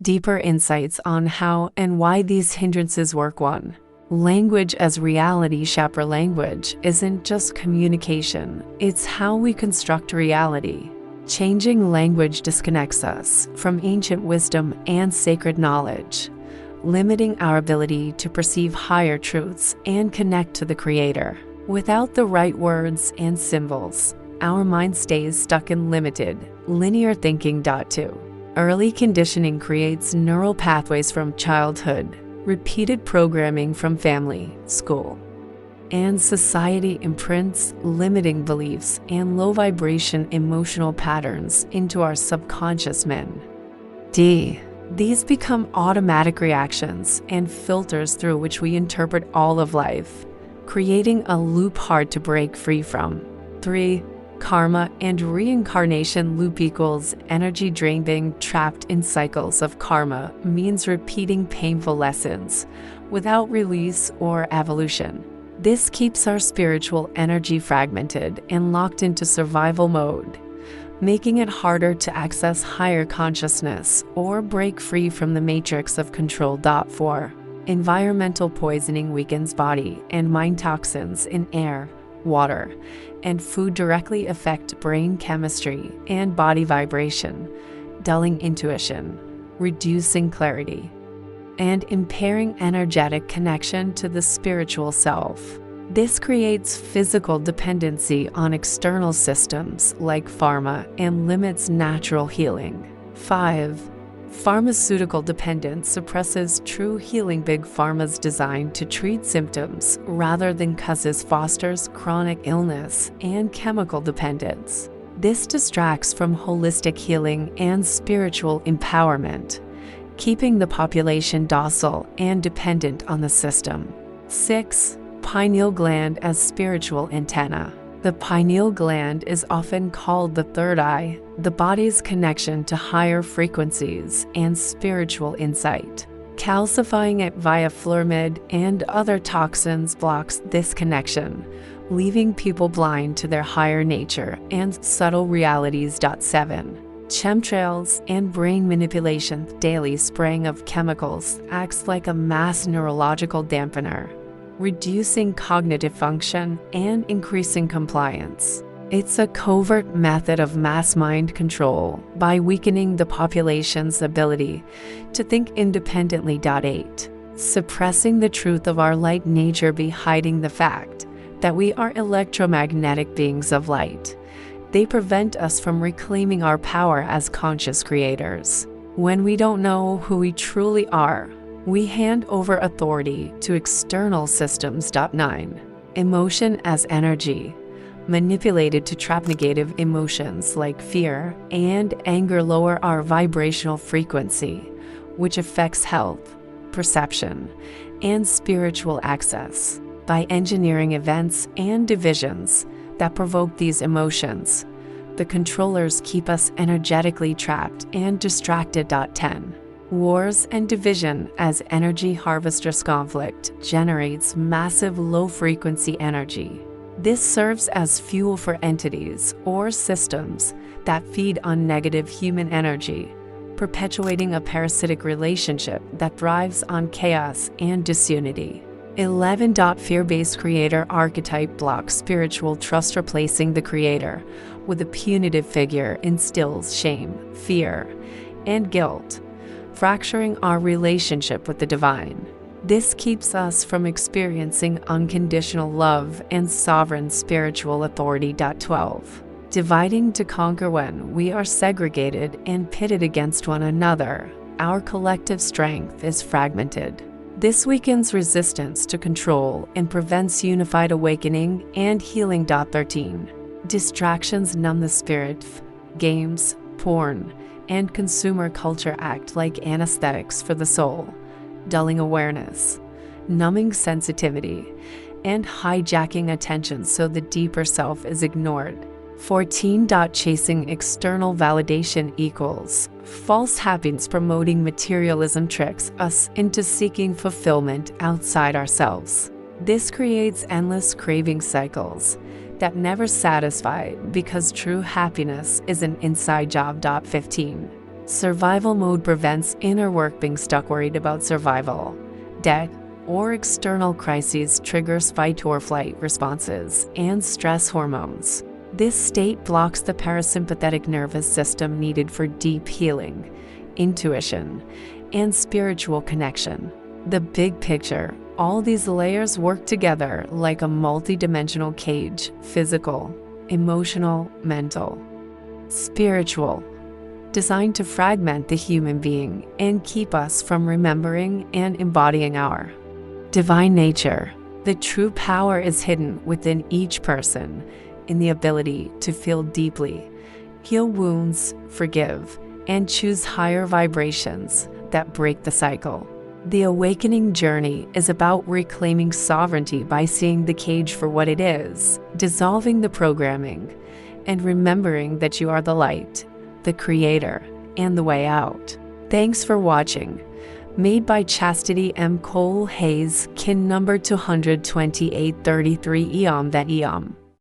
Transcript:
Deeper insights on how and why these hindrances work. 1. Language as reality. Shaper language isn't just communication, it's how we construct reality. Changing language disconnects us from ancient wisdom and sacred knowledge, limiting our ability to perceive higher truths and connect to the Creator. Without the right words and symbols, our mind stays stuck in limited, linear thinking. 2. Early conditioning creates neural pathways from childhood. Repeated programming from family, school, and society imprints limiting beliefs and low-vibration emotional patterns into our subconscious mind. These become automatic reactions and filters through which we interpret all of life, creating a loop hard to break free from. 3. Karma and reincarnation. Loop equals energy drain. Being trapped in cycles of karma means repeating painful lessons without release or evolution. This keeps our spiritual energy fragmented and locked into survival mode, making it harder to access higher consciousness or break free from the matrix of control. 4. Environmental poisoning weakens body and mind. Toxins in air, water, and food directly affect brain chemistry and body vibration, dulling intuition, reducing clarity, and impairing energetic connection to the spiritual self. This creates physical dependency on external systems like pharma and limits natural healing. 5. Pharmaceutical dependence suppresses true healing. Big Pharma's designed to treat symptoms rather than causes fosters chronic illness and chemical dependence. This distracts from holistic healing and spiritual empowerment, keeping the population docile and dependent on the system. 6. Pineal gland as spiritual antenna. The pineal gland is often called the third eye, the body's connection to higher frequencies and spiritual insight. Calcifying it via fluoride and other toxins blocks this connection, leaving people blind to their higher nature and subtle realities. 7. Chemtrails and brain manipulation. Daily spraying of chemicals acts like a mass neurological dampener, reducing cognitive function and increasing compliance. It's a covert method of mass mind control by weakening the population's ability to think independently. 8. Suppressing the truth of our light nature by hiding the fact that we are electromagnetic beings of light. They prevent us from reclaiming our power as conscious creators. When we don't know who we truly are, we hand over authority to external systems. 9. Emotion as energy. Manipulated to trap negative emotions like fear and anger lower our vibrational frequency, which affects health, perception, and spiritual access. By engineering events and divisions that provoke these emotions, the controllers keep us energetically trapped and distracted. 10. Wars and division as energy harvesters. Conflict generates massive low-frequency energy. This serves as fuel for entities or systems that feed on negative human energy, perpetuating a parasitic relationship that thrives on chaos and disunity. 11. Fear-based creator archetype blocks spiritual trust. Replacing the creator with a punitive figure instills shame, fear, and guilt, fracturing our relationship with the divine. This keeps us from experiencing unconditional love and sovereign spiritual authority. 12. Dividing to conquer. When we are segregated and pitted against one another, our collective strength is fragmented. This weakens resistance to control and prevents unified awakening and healing. 13. Distractions numb the spirit. Games, porn, and consumer culture act like anesthetics for the soul, dulling awareness, numbing sensitivity, and hijacking attention so the deeper self is ignored. 14. Chasing external validation equals false happiness. Promoting materialism tricks us into seeking fulfillment outside ourselves. This creates endless craving cycles that never satisfy because true happiness is an inside job. 15. Survival mode prevents inner work being stuck worried about survival. Death or external crises triggers fight or flight responses and stress hormones. This state blocks the parasympathetic nervous system needed for deep healing, intuition, and spiritual connection. The big picture, all these layers work together like a multi-dimensional cage: physical, emotional, mental, spiritual, designed to fragment the human being and keep us from remembering and embodying our divine nature. The true power is hidden within each person, in the ability to feel deeply, heal wounds, forgive, and choose higher vibrations that break the cycle. The awakening journey is about reclaiming sovereignty by seeing the cage for what it is, dissolving the programming, and remembering that you are the light, the creator, and the way out. Thanks for watching. Made by Chastity M. Cole Hayes, kin number 22833 EOM.